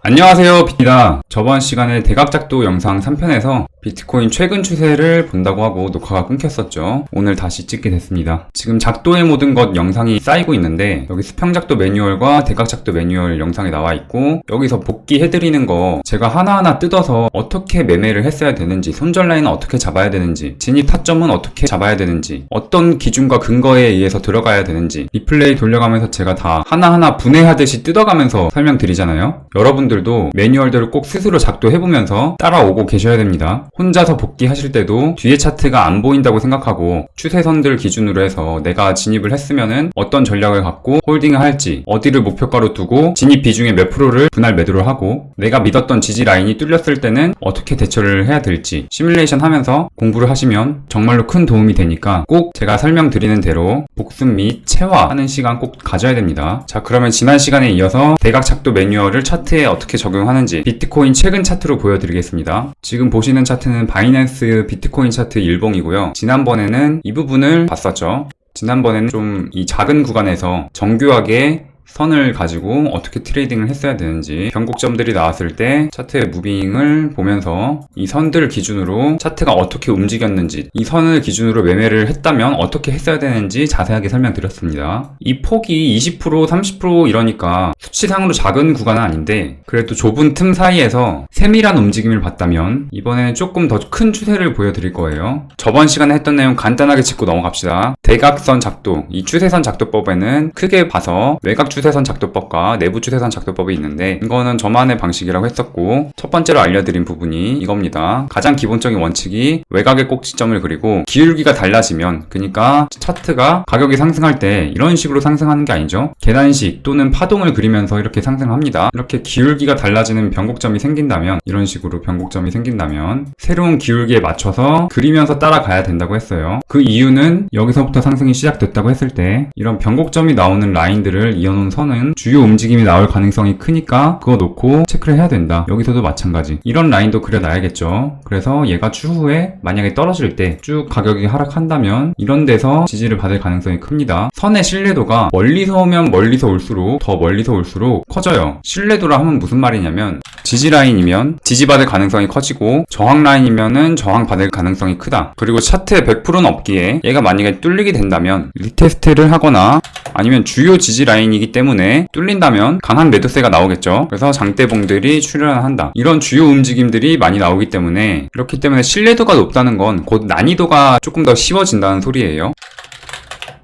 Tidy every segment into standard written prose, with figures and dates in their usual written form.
안녕하세요, 빈입니다. 저번 시간에 대각작도 영상 3편에서 비트코인 최근 추세를 본다고 하고 녹화가 끊겼었죠. 오늘 다시 찍게 됐습니다. 지금 작도의 모든 것 영상이 쌓이고 있는데 여기 수평작도 매뉴얼과 대각작도 매뉴얼 영상이 나와 있고 여기서 복귀해드리는 거 제가 하나하나 뜯어서 어떻게 매매를 했어야 되는지, 손절 라인은 어떻게 잡아야 되는지, 진입 타점은 어떻게 잡아야 되는지, 어떤 기준과 근거에 의해서 들어가야 되는지 리플레이 돌려가면서 제가 다 하나하나 분해하듯이 뜯어가면서 설명드리잖아요. 여러분들도 매뉴얼들을 꼭 스스로 작도해보면서 따라오고 계셔야 됩니다. 혼자서 복귀하실 때도 뒤에 차트가 안 보인다고 생각하고 추세선들 기준으로 해서 내가 진입을 했으면은 어떤 전략을 갖고 홀딩을 할지, 어디를 목표가로 두고 진입 비중의 몇 프로를 분할 매도를 하고, 내가 믿었던 지지 라인이 뚫렸을 때는 어떻게 대처를 해야 될지 시뮬레이션 하면서 공부를 하시면 정말로 큰 도움이 되니까 꼭 제가 설명드리는 대로 복습 및 체화하는 시간 꼭 가져야 됩니다. 자, 그러면 지난 시간에 이어서 대각작도 매뉴얼을 차트에 어떻게 적용하는지 비트코인 최근 차트로 보여드리겠습니다. 지금 보시는 차트는 바이낸스 비트코인 차트 일봉이고요. 지난번에는 이 부분을 봤었죠. 지난번에는 좀 이 작은 구간에서 정교하게 선을 가지고 어떻게 트레이딩을 했어야 되는지, 변곡점들이 나왔을 때 차트의 무빙을 보면서 이 선들 기준으로 차트가 어떻게 움직였는지, 이 선을 기준으로 매매를 했다면 어떻게 했어야 되는지 자세하게 설명드렸습니다. 이 폭이 20%, 30% 이러니까 수치상으로 작은 구간은 아닌데 그래도 좁은 틈 사이에서 세밀한 움직임을 봤다면 이번에는 조금 더 큰 추세를 보여드릴 거예요. 저번 시간에 했던 내용 간단하게 짚고 넘어갑시다. 대각선 작도, 이 추세선 작도법에는 크게 봐서 외곽 추세선 작도법과 내부 추세선 작도법이 있는데, 이거는 저만의 방식이라고 했었고, 첫 번째로 알려드린 부분이 이겁니다. 가장 기본적인 원칙이 외곽의 꼭지점을 그리고 기울기가 달라지면, 그러니까 차트가 가격이 상승할 때 이런 식으로 상승하는 게 아니죠. 계단식 또는 파동을 그리면서 이렇게 상승합니다. 이렇게 기울기가 달라지는 변곡점이 생긴다면, 이런 식으로 변곡점이 생긴다면 새로운 기울기에 맞춰서 그리면서 따라가야 된다고 했어요. 그 이유는 여기서부터 상승이 시작됐다고 했을 때 이런 변곡점이 나오는 라인들을 이어놓은 선은 주요 움직임이 나올 가능성이 크니까 그거 놓고 체크를 해야 된다. 여기서도 마찬가지. 이런 라인도 그려놔야겠죠. 그래서 얘가 추후에 만약에 떨어질 때 쭉 가격이 하락한다면 이런 데서 지지를 받을 가능성이 큽니다. 선의 신뢰도가 멀리서 오면 멀리서 올수록, 더 멀리서 올수록 커져요. 신뢰도라 하면 무슨 말이냐면, 지지 라인이면 지지받을 가능성이 커지고 저항 라인이면은 저항받을 가능성이 크다. 그리고 차트에 100%는 없기에 얘가 만약에 뚫리게 된다면 리테스트를 하거나 아니면 주요 지지 라인이기 때문에 뚫린다면 강한 매도세가 나오겠죠. 그래서 장대봉들이 출현한다. 이런 주요 움직임들이 많이 나오기 때문에, 그렇기 때문에 신뢰도가 높다는 건 곧 난이도가 조금 더 쉬워진다는 소리예요.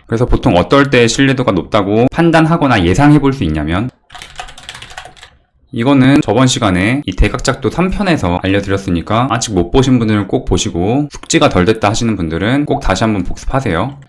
그래서 보통 어떨 때 신뢰도가 높다고 판단하거나 예상해 볼 수 있냐면, 이거는 저번 시간에 이 대각작도 3편에서 알려드렸으니까 아직 못 보신 분들은 꼭 보시고, 숙지가 덜 됐다 하시는 분들은 꼭 다시 한번 복습하세요.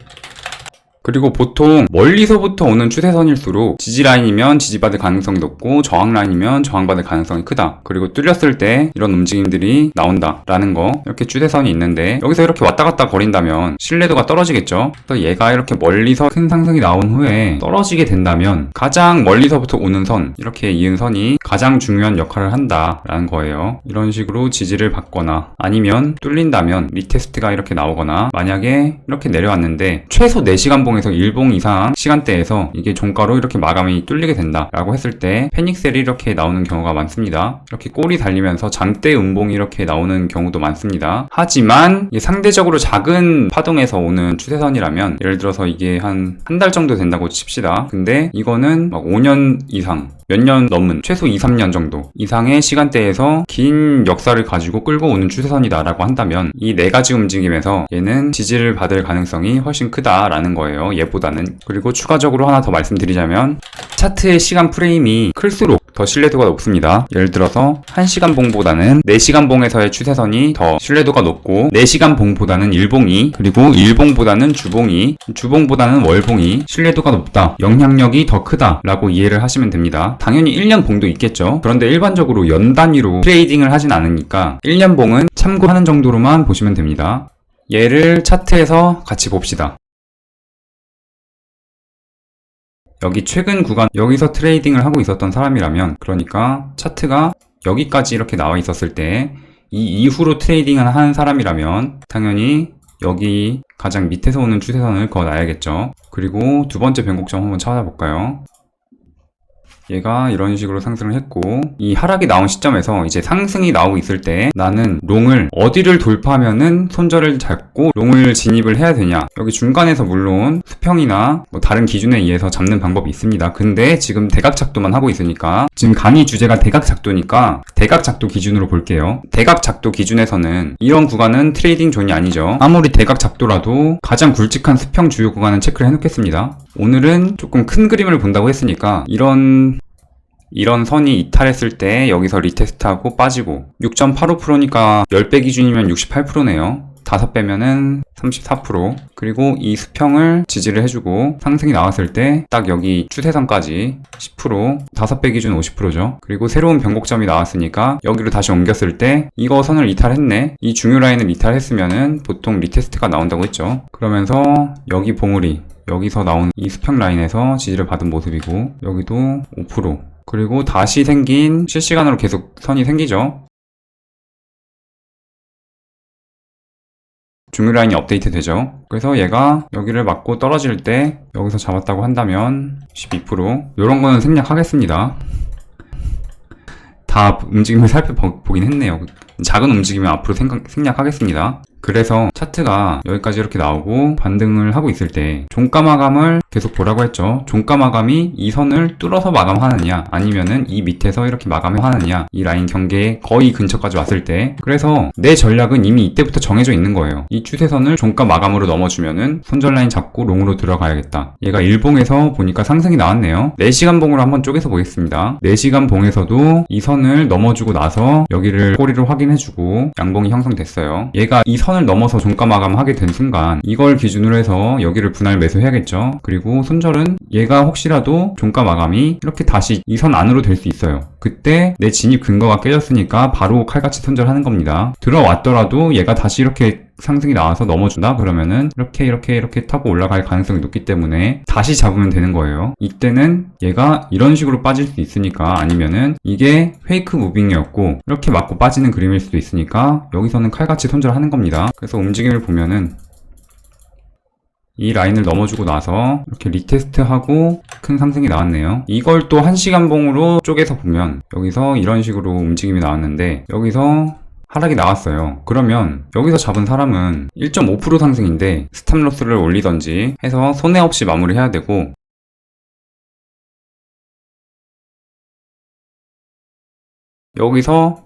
그리고 보통 멀리서부터 오는 추세선일수록 지지라인이면 지지받을 가능성이 높고 저항라인이면 저항받을 가능성이 크다. 그리고 뚫렸을 때 이런 움직임들이 나온다 라는 거, 이렇게 추세선이 있는데 여기서 이렇게 왔다 갔다 거린다면 신뢰도가 떨어지겠죠. 그래서 얘가 이렇게 멀리서 큰 상승이 나온 후에 떨어지게 된다면 가장 멀리서부터 오는 선, 이렇게 이은 선이 가장 중요한 역할을 한다 라는 거예요. 이런 식으로 지지를 받거나 아니면 뚫린다면 리테스트가 이렇게 나오거나, 만약에 이렇게 내려왔는데 최소 4시간 봉 에서 일봉 이상 시간대에서 이게 종가로 이렇게 마감이 뚫리게 된다 라고 했을 때 패닉셀이 이렇게 나오는 경우가 많습니다. 이렇게 꼬리 달리면서 장대 음봉이 이렇게 나오는 경우도 많습니다. 하지만 이게 상대적으로 작은 파동에서 오는 추세선이라면, 예를 들어서 이게 한 달 정도 된다고 칩시다. 근데 이거는 막 5년 이상, 몇 년 넘은, 최소 2, 3년 정도 이상의 시간대에서 긴 역사를 가지고 끌고 오는 추세선이다 라고 한다면 이 4가지 움직임에서 얘는 지지를 받을 가능성이 훨씬 크다라는 거예요, 얘보다는. 그리고 추가적으로 하나 더 말씀드리자면, 차트의 시간 프레임이 클수록 더 신뢰도가 높습니다. 예를 들어서 1시간 봉보다는 4시간 봉에서의 추세선이 더 신뢰도가 높고, 4시간 봉보다는 일봉이, 그리고 일봉보다는 주봉이, 주봉보다는 월봉이 신뢰도가 높다, 영향력이 더 크다 라고 이해를 하시면 됩니다. 당연히 1년 봉도 있겠죠. 그런데 일반적으로 연 단위로 트레이딩을 하진 않으니까 1년 봉은 참고하는 정도로만 보시면 됩니다. 얘를 차트에서 같이 봅시다. 여기 최근 구간, 여기서 트레이딩을 하고 있었던 사람이라면, 그러니까 차트가 여기까지 이렇게 나와 있었을 때 이 이후로 트레이딩을 한 사람이라면 당연히 여기 가장 밑에서 오는 추세선을 그어놔야겠죠. 그리고 두 번째 변곡점 한번 찾아볼까요? 얘가 이런 식으로 상승을 했고, 이 하락이 나온 시점에서 이제 상승이 나오고 있을 때 나는 롱을 어디를 돌파하면은 손절을 잡고 롱을 진입을 해야 되냐. 여기 중간에서 물론 수평이나 뭐 다른 기준에 의해서 잡는 방법이 있습니다. 근데 지금 대각작도만 하고 있으니까, 지금 강의 주제가 대각작도니까 대각작도 기준으로 볼게요. 대각작도 기준에서는 이런 구간은 트레이딩 존이 아니죠. 아무리 대각작도라도 가장 굵직한 수평 주요 구간은 체크를 해놓겠습니다. 오늘은 조금 큰 그림을 본다고 했으니까 이런 선이 이탈했을 때 여기서 리테스트하고 빠지고 6.85%니까 10배 기준이면 68%네요. 5배면은 34%. 그리고 이 수평을 지지를 해주고 상승이 나왔을 때 딱 여기 추세선까지 10%, 5배 기준 50%죠. 그리고 새로운 변곡점이 나왔으니까 여기로 다시 옮겼을 때 이거 선을 이탈했네. 이 중요 라인을 이탈했으면은 보통 리테스트가 나온다고 했죠. 그러면서 여기 봉우리, 여기서 나온 이 수평 라인에서 지지를 받은 모습이고, 여기도 5%. 그리고 다시 생긴 실시간으로 계속 선이 생기죠. 중요 라인이 업데이트 되죠. 그래서 얘가 여기를 맞고 떨어질 때 여기서 잡았다고 한다면 12%. 이런 거는 생략하겠습니다. 다 움직임을 살펴보긴 했네요. 작은 움직임은 앞으로 생략하겠습니다. 그래서 차트가 여기까지 이렇게 나오고 반등을 하고 있을 때 종가 마감을 계속 보라고 했죠. 종가 마감이 이 선을 뚫어서 마감하느냐, 아니면은 이 밑에서 이렇게 마감하느냐, 이 라인 경계에 거의 근처까지 왔을 때, 그래서 내 전략은 이미 이때부터 정해져 있는 거예요. 이 추세선을 종가 마감으로 넘어주면은 손절 라인 잡고 롱으로 들어가야겠다. 얘가 일봉에서 보니까 상승이 나왔네요. 4시간 봉으로 한번 쪼개서 보겠습니다. 4시간 봉에서도 이 선을 넘어주고 나서 여기를 꼬리를 확인해주고 양봉이 형성됐어요. 얘가 이 선을 넘어서 종가 마감하게 된 순간 이걸 기준으로 해서 여기를 분할 매수해야겠죠. 그리고 손절은 얘가 혹시라도 종가 마감이 이렇게 다시 이 선 안으로 될 수 있어요. 그때 내 진입 근거가 깨졌으니까 바로 칼같이 손절하는 겁니다. 들어왔더라도 얘가 다시 이렇게 상승이 나와서 넘어준다? 그러면은 이렇게 타고 올라갈 가능성이 높기 때문에 다시 잡으면 되는 거예요. 이때는 얘가 이런 식으로 빠질 수 있으니까, 아니면은 이게 페이크 무빙이었고 이렇게 맞고 빠지는 그림일 수도 있으니까 여기서는 칼같이 손절하는 겁니다. 그래서 움직임을 보면은 이 라인을 넘어주고 나서 이렇게 리테스트하고 큰 상승이 나왔네요. 이걸 또 1시간 봉으로 쪼개서 보면 여기서 이런 식으로 움직임이 나왔는데 여기서 하락이 나왔어요. 그러면 여기서 잡은 사람은 1.5% 상승인데 스탑로스를 올리던지 해서 손해 없이 마무리해야 되고, 여기서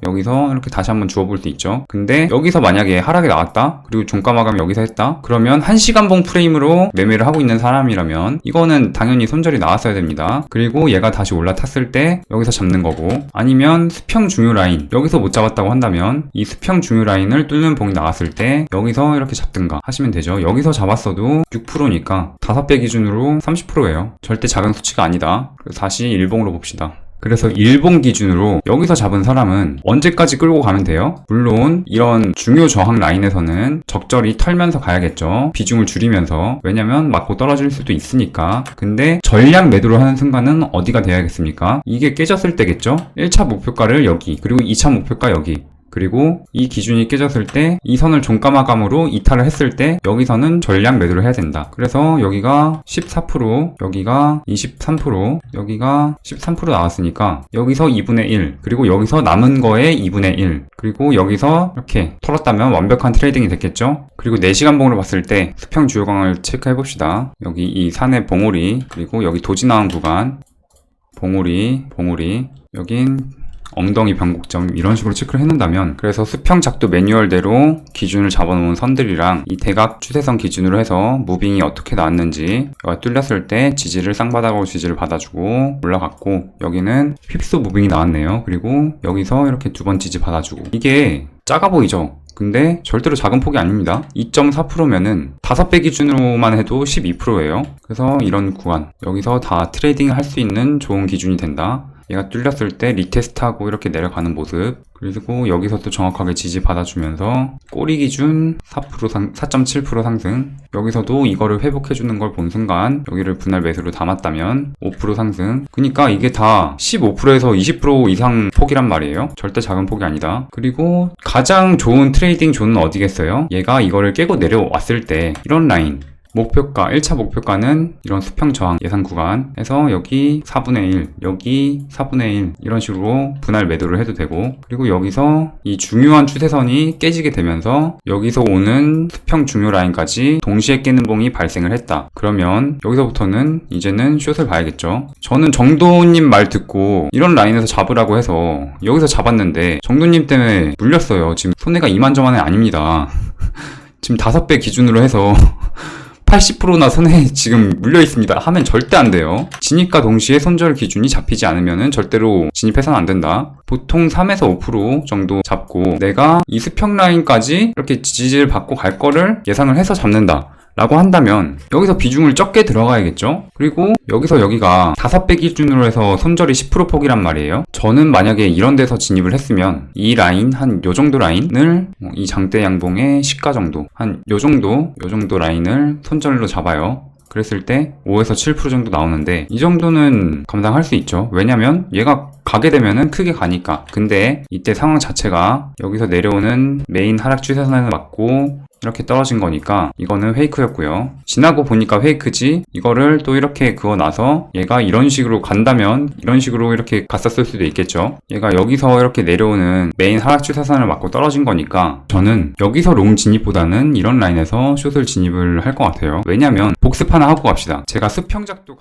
이렇게 다시 한번 주워볼 수 있죠. 근데 여기서 만약에 하락이 나왔다, 그리고 종가 마감 여기서 했다, 그러면 1시간 봉 프레임으로 매매를 하고 있는 사람이라면 이거는 당연히 손절이 나왔어야 됩니다. 그리고 얘가 다시 올라탔을 때 여기서 잡는 거고, 아니면 수평 중요 라인 여기서 못 잡았다고 한다면 이 수평 중요 라인을 뚫는 봉이 나왔을 때 여기서 이렇게 잡든가 하시면 되죠. 여기서 잡았어도 6%니까 5배 기준으로 30%예요. 절대 작은 수치가 아니다. 그래서 다시 일봉으로 봅시다. 그래서 일봉 기준으로 여기서 잡은 사람은 언제까지 끌고 가면 돼요? 물론 이런 중요 저항 라인에서는 적절히 털면서 가야겠죠. 비중을 줄이면서. 왜냐면 맞고 떨어질 수도 있으니까. 근데 전량 매도를 하는 순간은 어디가 돼야겠습니까? 이게 깨졌을 때겠죠? 1차 목표가를 여기, 그리고 2차 목표가 여기, 그리고 이 기준이 깨졌을 때 이 선을 종가 마감으로 이탈을 했을 때 여기서는 전량 매도를 해야 된다. 그래서 여기가 14%, 여기가 23%, 여기가 13% 나왔으니까 여기서 2분의 1, 그리고 여기서 남은 거에 2분의 1, 그리고 여기서 이렇게 털었다면 완벽한 트레이딩이 됐겠죠. 그리고 4시간 봉으로 봤을 때 수평 주요강을 체크해 봅시다. 여기 이 산의 봉우리, 그리고 여기 도지 나온 구간, 봉우리, 여긴 엉덩이 변곡점, 이런 식으로 체크를 해놓는다면, 그래서 수평 작도 매뉴얼대로 기준을 잡아놓은 선들이랑 이 대각 추세선 기준으로 해서 무빙이 어떻게 나왔는지, 여기가 뚫렸을 때 지지를 쌍바닥으로 지지를 받아주고 올라갔고, 여기는 휩소 무빙이 나왔네요. 그리고 여기서 이렇게 2번 지지 받아주고, 이게 작아 보이죠? 근데 절대로 작은 폭이 아닙니다. 2.4%면은 5배 기준으로만 해도 12%예요. 그래서 이런 구간, 여기서 다 트레이딩을 할 수 있는 좋은 기준이 된다. 얘가 뚫렸을 때 리테스트하고 이렇게 내려가는 모습, 그리고 여기서도 정확하게 지지 받아주면서 꼬리 기준 4.7% 상승, 여기서도 이거를 회복해주는 걸 본 순간 여기를 분할 매수로 담았다면 5% 상승. 그러니까 이게 다 15%에서 20% 이상 폭이란 말이에요. 절대 작은 폭이 아니다. 그리고 가장 좋은 트레이딩 존은 어디겠어요? 얘가 이거를 깨고 내려왔을 때 이런 라인, 목표가, 1차 목표가는 이런 수평 저항 예상 구간에서 여기 4분의 1, 여기 4분의 1 이런 식으로 분할 매도를 해도 되고, 그리고 여기서 이 중요한 추세선이 깨지게 되면서 여기서 오는 수평 중요 라인까지 동시에 깨는 봉이 발생을 했다. 그러면 여기서부터는 이제는 숏을 봐야겠죠. 저는 정도님 말 듣고 이런 라인에서 잡으라고 해서 여기서 잡았는데 정도님 때문에 물렸어요. 지금 손해가 2만 점 안에 아닙니다. 지금 5배 기준으로 해서 80%나 손해 지금 물려 있습니다 하면 절대 안 돼요. 진입과 동시에 손절 기준이 잡히지 않으면 절대로 진입해서는 안 된다. 보통 3에서 5% 정도 잡고 내가 이 수평 라인까지 이렇게 지지를 받고 갈 거를 예상을 해서 잡는다 라고 한다면 여기서 비중을 적게 들어가야겠죠. 그리고 여기서 여기가 5배 기준으로 해서 손절이 10% 폭이란 말이에요. 저는 만약에 이런 데서 진입을 했으면 이 라인 한 요정도 라인을 이 장대 양봉의 시가 정도 한 요정도 라인을 손절로 잡아요. 그랬을 때 5에서 7% 정도 나오는데 이 정도는 감당할 수 있죠. 왜냐면 얘가 가게 되면은 크게 가니까. 근데 이때 상황 자체가 여기서 내려오는 메인 하락 추세선에서 맞고 이렇게 떨어진 거니까 이거는 페이크였고요. 지나고 보니까 페이크지, 이거를 또 이렇게 그어 나서 얘가 이런 식으로 간다면 이런 식으로 이렇게 갔었을 수도 있겠죠. 얘가 여기서 이렇게 내려오는 메인 하락 추세선을 맞고 떨어진 거니까 저는 여기서 롱 진입보다는 이런 라인에서 숏을 진입을 할 것 같아요. 왜냐면 복습 하나 하고 갑시다. 제가 수평작도